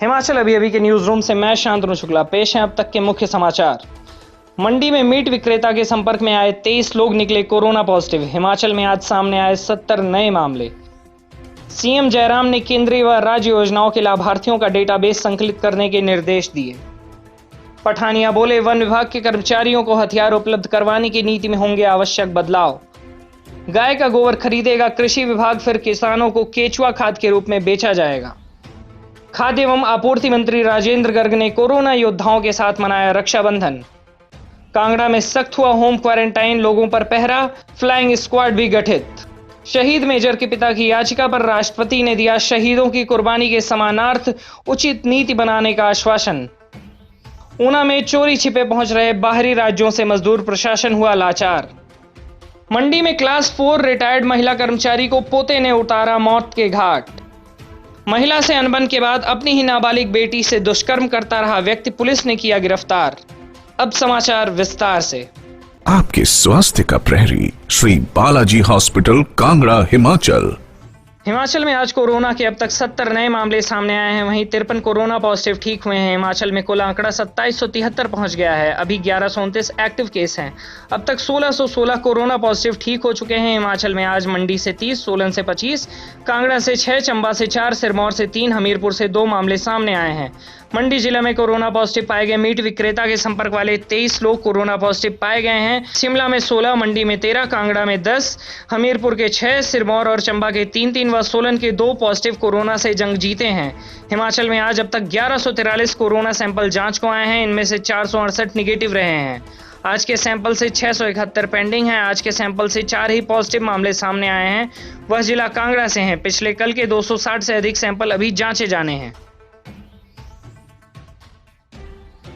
हिमाचल अभी के news room से मैं शांतनु शुक्ला। पेश हैं अब तक के मुख्य समाचार। मंडी में मीट विक्रेता के संपर्क में आए 23 लोग निकले कोरोना पॉजिटिव। हिमाचल में आज सामने आए 70 नए मामले। सीएम जयराम ने केंद्रीय व राज्य योजनाओं के लाभार्थियों का डेटाबेस संकलित करने के निर्देश दिए। पठानिया बोले, वन विभाग के कर्मचारियों को हथियार उपलब्ध करवाने की नीति में होंगे आवश्यक बदलाव। गाय का गोबर खरीदेगा कृषि विभाग, फिर किसानों को केचुआ खाद के रूप में बेचा जाएगा। खाद्य एवं आपूर्ति मंत्री राजेंद्र गर्ग ने कोरोना योद्धाओं के साथ मनाया रक्षाबंधन। कांगड़ा में सख्त हुआ होम क्वारंटाइन, लोगों पर पहरा, फ्लाइंग स्क्वाड भी गठित। शहीद मेजर के पिता की याचिका पर राष्ट्रपति ने दिया शहीदों की कुर्बानी के समानार्थ उचित नीति बनाने का आश्वासन। ऊना में चोरी छिपे पहुंच रहे बाहरी राज्यों से मजदूर, प्रशासन हुआ लाचार। मंडी में क्लास 4 रिटायर्ड महिला कर्मचारी को पोते ने उतारा मौत के घाट। महिला से अनबन के बाद अपनी ही नाबालिग बेटी से दुष्कर्म करता रहा व्यक्ति पुलिस ने किया गिरफ्तार। अब समाचार विस्तार से। आपके स्वास्थ्य का प्रहरी श्री बालाजी हॉस्पिटल, कांगड़ा, हिमाचल। हिमाचल में आज कोरोना के अब तक 70 नए मामले सामने आए हैं। वहीं 53 कोरोना पॉजिटिव ठीक हुए हैं। हिमाचल में कुल आंकड़ा 2773 पहुंच गया है। अभी 1129 एक्टिव केस हैं। अब तक 1616 कोरोना पॉजिटिव ठीक हो चुके हैं। हिमाचल में आज मंडी से 30, सोलन से 25, कांगड़ा से 6, चंबा से 4, सिरमौर से 3, हमीरपुर से 2 मामले सामने आए हैं। मंडी जिला में कोरोना पॉजिटिव पाए गए मीट विक्रेता के संपर्क वाले 23 लोग कोरोना पॉजिटिव पाए गए हैं। शिमला में 16, मंडी में 13, कांगड़ा में 10, हमीरपुर के 6, सिरमौर और चंबा के 3 व सोलन के 2 पॉजिटिव कोरोना से जंग जीते हैं। हिमाचल में आज अब तक 1143 कोरोना सैंपल जांच को आए हैं। इनमें से 468 निगेटिव रहे हैं। आज के सैंपल से 671 पेंडिंग हैं। आज के सैंपल से 4 ही पॉजिटिव मामले सामने आए हैं। वह जिला कांगड़ा से हैं। पिछले कल के 260 से अधिक सैंपल अभी जांचे जाने हैं।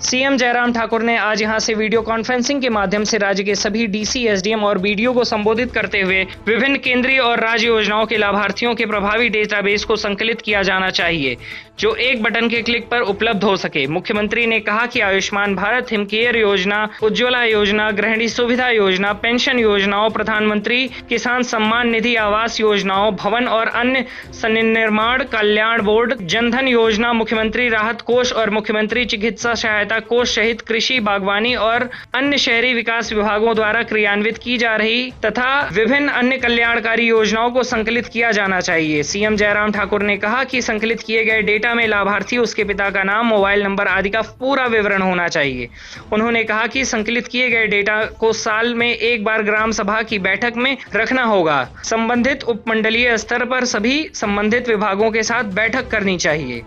सीएम जयराम ठाकुर ने आज यहां से वीडियो कॉन्फ्रेंसिंग के माध्यम से राज्य के सभी डीसी, एसडीएम और बीडीओ को संबोधित करते हुए विभिन्न केंद्रीय और राज्य योजनाओं के लाभार्थियों के प्रभावी डेटाबेस को संकलित किया जाना चाहिए, जो एक बटन के क्लिक पर उपलब्ध हो सके। मुख्यमंत्री ने कहा कि आयुष्मान भारत, हिमकेयर योजना, उज्ज्वला योजना, गृहिणी सुविधा योजना, पेंशन योजनाओं, प्रधानमंत्री किसान सम्मान निधि, आवास योजनाओं, भवन और अन्य संनिर्माण कल्याण बोर्ड, जनधन योजना, मुख्यमंत्री राहत कोष और मुख्यमंत्री चिकित्सा सहायता कोष सहित कृषि, बागवानी और अन्य शहरी विकास विभागों द्वारा क्रियान्वित की जा रही तथा विभिन्न अन्य कल्याणकारी योजनाओं को संकलित किया जाना चाहिए। सीएम जयराम ठाकुर ने कहा कि संकलित किए गए डेटा में लाभार्थी, उसके पिता का नाम, मोबाइल नंबर आदि का पूरा विवरण होना चाहिए। उन्होंने कहा कि संकलित किए गए डेटा को साल में एक बार ग्राम सभा की बैठक में रखना होगा। संबंधित उपमंडलीय स्तर पर सभी संबंधित विभागों के साथ बैठक करनी चाहिए।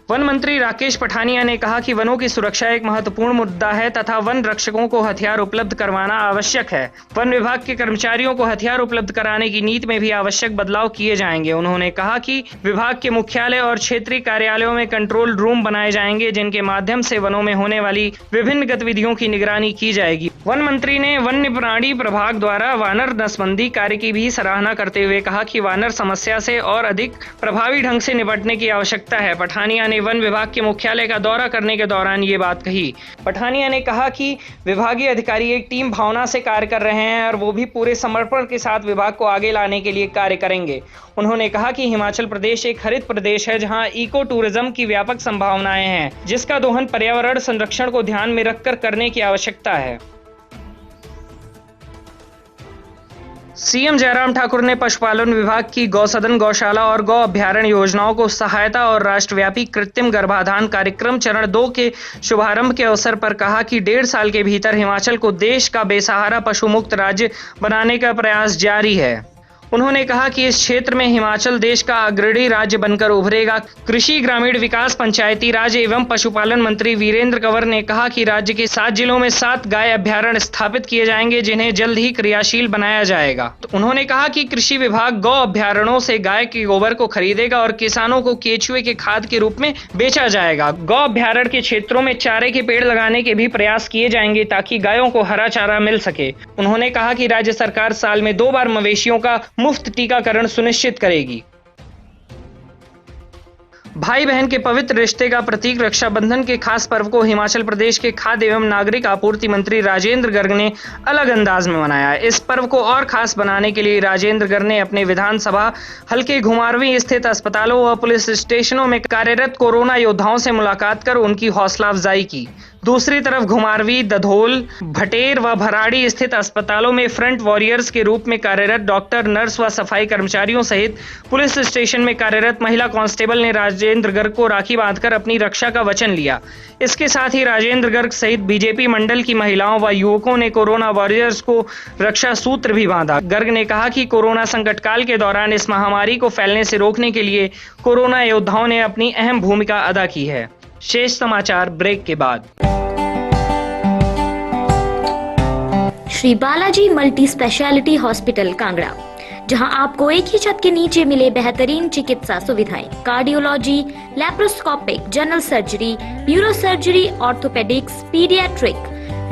वन मंत्री राकेश पठानिया ने कहा कि वनों की सुरक्षा एक महत्वपूर्ण मुद्दा है तथा वन रक्षकों को हथियार उपलब्ध करवाना आवश्यक है। वन विभाग के कर्मचारियों को हथियार उपलब्ध कराने की नीति में भी आवश्यक बदलाव किए जाएंगे। उन्होंने कहा कि विभाग के मुख्यालय और क्षेत्रीय कार्यालयों में कंट्रोल रूम बनाए जाएंगे, जिनके माध्यम से वनों में होने वाली विभिन्न गतिविधियों की निगरानी की जाएगी। वन मंत्री ने वन्य प्राणी प्रभाग द्वारा वानर नसबंदी कार्य की भी सराहना करते हुए कहा कि वानर समस्या से और अधिक प्रभावी ढंग से निपटने की आवश्यकता है। पठानिया ने वन विभाग के मुख्यालय का दौरा करने के दौरान ये बात कही। पठानिया ने कहा कि विभागीय अधिकारी एक टीम भावना से कार्य कर रहे हैं और वो भी पूरे समर्पण के साथ विभाग को आगे लाने के लिए कार्य करेंगे। उन्होंने कहा कि हिमाचल प्रदेश एक हरित प्रदेश है, जहां इको टूरिज्म की व्यापक संभावनाएं हैं, जिसका दोहन पर्यावरण संरक्षण को ध्यान में रखकर करने की आवश्यकता है। सीएम जयराम ठाकुर ने पशुपालन विभाग की गौसदन, गौशाला और गौ अभ्यारण्य योजनाओं को सहायता और राष्ट्रव्यापी कृत्रिम गर्भाधान कार्यक्रम चरण 2 के शुभारंभ के अवसर पर कहा कि 1.5 साल के भीतर हिमाचल को देश का बेसहारा पशु मुक्त राज्य बनाने का प्रयास जारी है। उन्होंने कहा कि इस क्षेत्र में हिमाचल देश का अग्रणी राज्य बनकर उभरेगा। कृषि, ग्रामीण विकास, पंचायती राज एवं पशुपालन मंत्री वीरेंद्र कंवर ने कहा कि राज्य के 7 जिलों में 7 गाय अभ्यारण्य स्थापित किए जाएंगे, जिन्हें जल्द ही क्रियाशील बनाया जाएगा। तो उन्होंने कहा कि कृषि विभाग गौ अभ्यारण्यों से गाय के गोबर को खरीदेगा और किसानों को केचुए के खाद के रूप में बेचा जाएगा। गौ अभ्यारण्य के क्षेत्रों में चारे के पेड़ लगाने के भी प्रयास किए जाएंगे ताकि गायों को हरा चारा मिल सके। उन्होंने कहा कि राज्य सरकार साल में 2 बार मवेशियों का मुफ्त टीकाकरण सुनिश्चित करेगी। भाई बहन के पवित्र रिश्ते का प्रतीक रक्षाबंधन के खास पर्व को हिमाचल प्रदेश के खाद्य एवं नागरिक आपूर्ति मंत्री राजेंद्र गर्ग ने अलग अंदाज में मनाया। इस पर्व को और खास बनाने के लिए राजेंद्र गर्ग ने अपने विधानसभा हल्के घुमारवीं स्थित अस्पतालों व पुलिस स्टेशनों में कार्यरत कोरोना योद्धाओं से मुलाकात कर उनकी हौसला अफजाई की। दूसरी तरफ घुमारवीं, दधोल, भटेर व भराड़ी स्थित अस्पतालों में फ्रंट वॉरियर्स के रूप में कार्यरत डॉक्टर, नर्स व सफाई कर्मचारियों सहित पुलिस स्टेशन में कार्यरत महिला कांस्टेबल ने राजेंद्र गर्ग को राखी बांधकर अपनी रक्षा का वचन लिया। इसके साथ ही राजेंद्र गर्ग सहित बीजेपी मंडल की महिलाओं व युवकों ने कोरोना वॉरियर्स को रक्षा सूत्र भी बांधा। गर्ग ने कहा कि कोरोना संकट काल के दौरान इस महामारी को फैलने से रोकने के लिए कोरोना योद्धाओं ने अपनी अहम भूमिका अदा की है। शेष समाचार ब्रेक के बाद। Shri Balaji multi speciality hospital Kangra, जहां आपको एक ही छत के नीचे मिले बेहतरीन चिकित्सा सुविधाएं, cardiology, laparoscopic, general surgery, neuro surgery, orthopaedics, paediatric,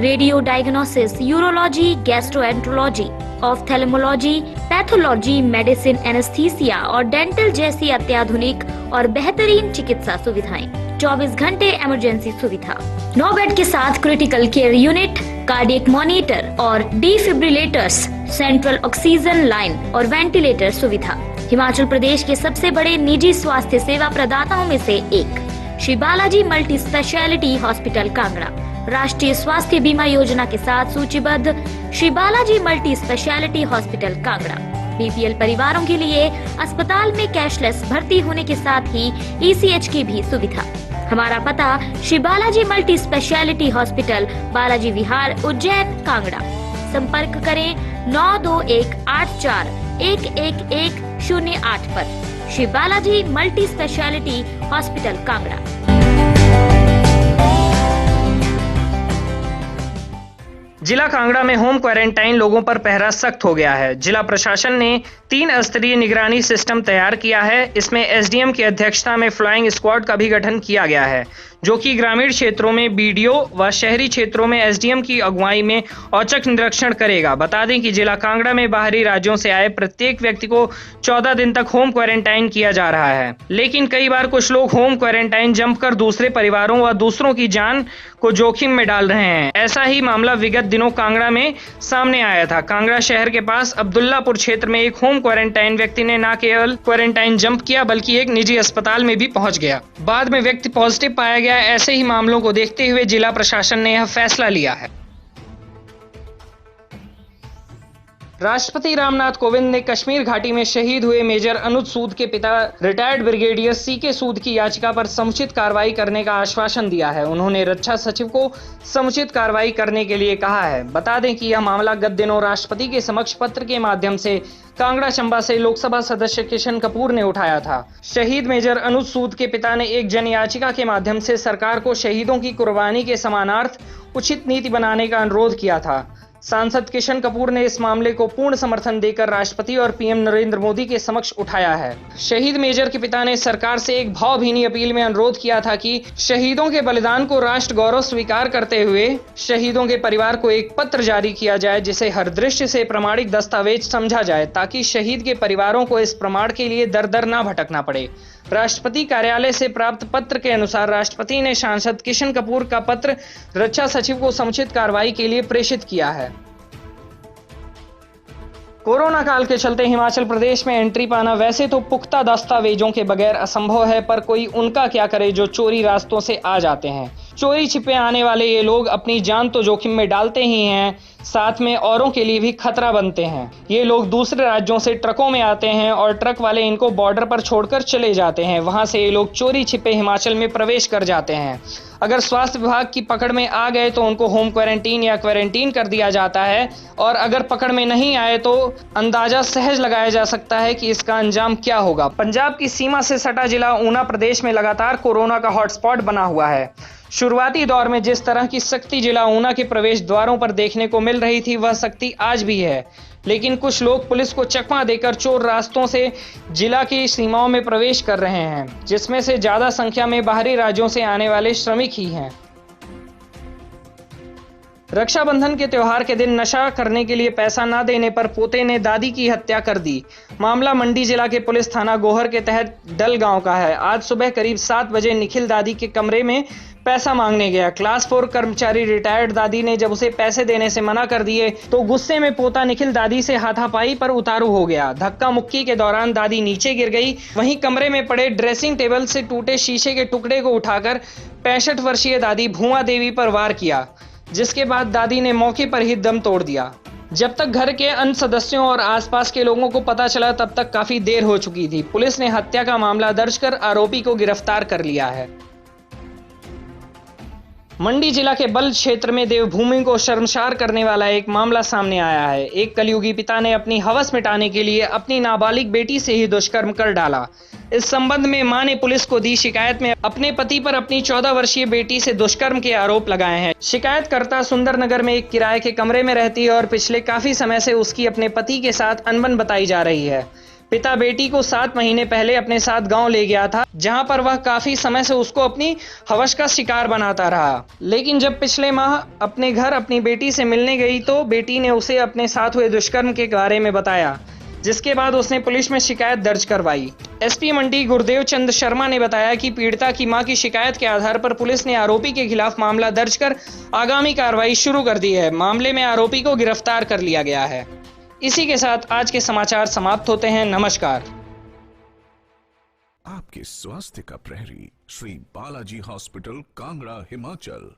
radio diagnosis, urology, gastroenterology, ophthalmology, pathology, medicine, anaesthesia और डेंटल जैसी अत्याधुनिक और बेहतरीन चिकित्सा सुविधाएं, 24 घंटे इमरजेंसी सुविधा, 9 बेड के साथ critical care unit, cardiac monitor और डिफिब्रिलेटर्स, सेंट्रल ऑक्सीजन लाइन और वेंटिलेटर सुविधा। हिमाचल प्रदेश के सबसे बड़े निजी स्वास्थ्य सेवा प्रदाताओं में से एक Shri Balaji multi speciality hospital Kangra राष्ट्रीय स्वास्थ्य बीमा योजना के साथ सूचीबद्ध Shri Balaji multi speciality hospital Kangra BPL परिवारों के लिए अस्पताल में कैशलेस भर्ती होने के साथ ही ईसीएच की भी सुविधा। हमारा पता Shri Balaji multi speciality hospital, Balaji Vihar, Ujjain, Kangra. संपर्क करें 9218411108 पर। Shri Balaji multi speciality hospital Kangra. जिला कांगड़ा में होम क्वारंटाइन लोगों पर पहरा सख्त हो गया है। जिला प्रशासन ने 3 स्तरीय निगरानी सिस्टम तैयार किया है। इसमें एसडीएम की अध्यक्षता में फ्लाइंग स्क्वाड का भी गठन किया गया है, जो कि ग्रामीण क्षेत्रों में बीडीओ व शहरी क्षेत्रों में एसडीएम की अगुवाई में औचक निरीक्षण करेगा। बता दें कि जिला कांगड़ा में बाहरी राज्यों से आए प्रत्येक व्यक्ति को 14 दिन तक होम क्वारंटाइन किया जा रहा है, लेकिन कई बार कुछ लोग होम क्वारंटाइन जंप कर दूसरे परिवारों व दूसरों की जान को जोखिम में डाल रहे हैं। ऐसा ही मामला विगत दिनों कांगड़ा में सामने आया था। कांगड़ा शहर के पास अब्दुल्लापुर क्षेत्र में एक होम क्वारंटाइन व्यक्ति ने न केवल क्वारंटाइन जंप किया बल्कि एक निजी अस्पताल में भी पहुंच गया। बाद में व्यक्ति पॉजिटिव पाया गया। ऐसे ही मामलों को देखते हुए जिला प्रशासन ने यह फैसला लिया है। राष्ट्रपति रामनाथ कोविंद ने कश्मीर घाटी में शहीद हुए मेजर अनुज सूद के पिता रिटायर्ड ब्रिगेडियर सीके सूद की याचिका पर समुचित कार्रवाई करने का आश्वासन दिया है। उन्होंने रक्षा सचिव को समुचित कार्रवाई करने के लिए कहा है। बता दें कि यह मामला गत दिनों राष्ट्रपति के समक्ष पत्र के माध्यम से कांगड़ा चंबा से लोकसभा सदस्य किशन कपूर ने उठाया था। शहीद मेजर अनुज सूद के पिता ने एक जन याचिका के माध्यम से सरकार को शहीदों की कुर्बानी के समानार्थ उचित नीति बनाने का अनुरोध किया था। सांसद किशन कपूर ने इस मामले को पूर्ण समर्थन देकर राष्ट्रपति और पीएम नरेंद्र मोदी के समक्ष उठाया है। शहीद मेजर के पिता ने सरकार से एक भावभीनी अपील में अनुरोध किया था कि शहीदों के बलिदान को राष्ट्र गौरव स्वीकार करते हुए शहीदों के परिवार को एक पत्र जारी किया जाए, जिसे हर दृष्टि से प्रमाणिक दस्तावेज समझा जाए, ताकि शहीद के परिवारों को इस प्रमाण के लिए दर दर ना भटकना पड़े। राष्ट्रपति कार्यालय से प्राप्त पत्र के अनुसार राष्ट्रपति ने सांसद किशन कपूर का पत्र रक्षा सचिव को समुचित कार्रवाई के लिए प्रेषित किया है। कोरोना काल के चलते हिमाचल प्रदेश में एंट्री पाना वैसे तो पुख्ता दस्तावेजों के बगैर असंभव है, पर कोई उनका क्या करे जो चोरी रास्तों से आ जाते हैं। चोरी छिपे आने वाले ये लोग अपनी जान तो जोखिम में डालते ही हैं, साथ में औरों के लिए भी खतरा बनते हैं। ये लोग दूसरे राज्यों से ट्रकों में आते हैं और ट्रक वाले इनको बॉर्डर पर छोड़कर चले जाते हैं। वहां से ये लोग चोरी छिपे हिमाचल में प्रवेश कर जाते हैं। अगर स्वास्थ्य विभाग की पकड़ में आ गए तो उनको होम क्वारंटीन या क्वारंटीन कर दिया जाता है, और अगर पकड़ में नहीं आए तो अंदाजा सहज लगाया जा सकता है कि इसका अंजाम क्या होगा। पंजाब की सीमा से सटा जिला ऊना प्रदेश में लगातार कोरोना का हॉटस्पॉट बना हुआ है। शुरुआती दौर में जिस तरह की सख्ती जिला ऊना के प्रवेश द्वारों पर देखने को मिल रही थी, वह सख्ती आज भी है, लेकिन कुछ लोग पुलिस को चकमा देकर चोर रास्तों से जिला की सीमाओं में प्रवेश कर रहे हैं, जिसमें से ज्यादा संख्या में बाहरी राज्यों से आने वाले श्रमिक ही हैं। रक्षाबंधन के त्योहार के दिन नशा करने के लिए पैसा न देने पर पोते ने दादी की हत्या कर दी। मामला मंडी जिला के पुलिस थाना गोहर के तहत डल गांव का है। आज सुबह करीब 7 बजे निखिल दादी के कमरे में पैसा मांगने गया। क्लास 4 कर्मचारी रिटायर्ड दादी ने जब उसे पैसे देने से मना कर दिए तो गुस्से में पोता निखिल दादी से हाथापाई पर उतारू हो गया। धक्का मुक्की के दौरान दादी नीचे गिर गई। वहीं कमरे में पड़े ड्रेसिंग टेबल से टूटे शीशे के टुकड़े को उठाकर 65 वर्षीय दादी भुआ देवी पर वार किया, जिसके बाद दादी ने मौके पर ही दम तोड़ दिया। जब तक घर के अन्य सदस्यों और आसपास के लोगों को पता चला तब तक काफी देर हो चुकी थी। पुलिस ने हत्या का मामला दर्ज कर आरोपी को गिरफ्तार कर लिया है। मंडी जिला के बल क्षेत्र में देवभूमि को शर्मसार करने वाला एक मामला सामने आया है। एक कलयुगी पिता ने अपनी हवस मिटाने के लिए अपनी नाबालिग बेटी से ही दुष्कर्म कर डाला। इस संबंध में मां ने पुलिस को दी शिकायत में अपने पति पर अपनी 14 वर्षीय बेटी से दुष्कर्म के आरोप लगाए हैं। शिकायतकर्ता सुंदरनगर में एक किराए के कमरे में रहती है और पिछले काफी समय से उसकी अपने पति के साथ अनबन बताई जा रही है। पिता बेटी को 7 महीने पहले अपने साथ गांव ले गया था, जहां पर वह काफी समय से उसको अपनी हवस का शिकार बनाता रहा। लेकिन जब पिछले माह अपने घर अपनी बेटी से मिलने गई तो बेटी ने उसे अपने साथ हुए दुष्कर्म के बारे में बताया, जिसके बाद उसने पुलिस में शिकायत दर्ज करवाई। एसपी मंडी गुरुदेव चंद शर्मा ने बताया कि पीड़िता की मां की शिकायत के आधार पर पुलिस ने आरोपी के खिलाफ मामला दर्ज कर आगामी कार्रवाई शुरू कर दी है। मामले में आरोपी को गिरफ्तार कर लिया गया है। इसी के साथ आज के समाचार समाप्त होते हैं। नमस्कार। आपके स्वास्थ्य का प्रहरी श्री बालाजी हॉस्पिटल, कांगड़ा, हिमाचल।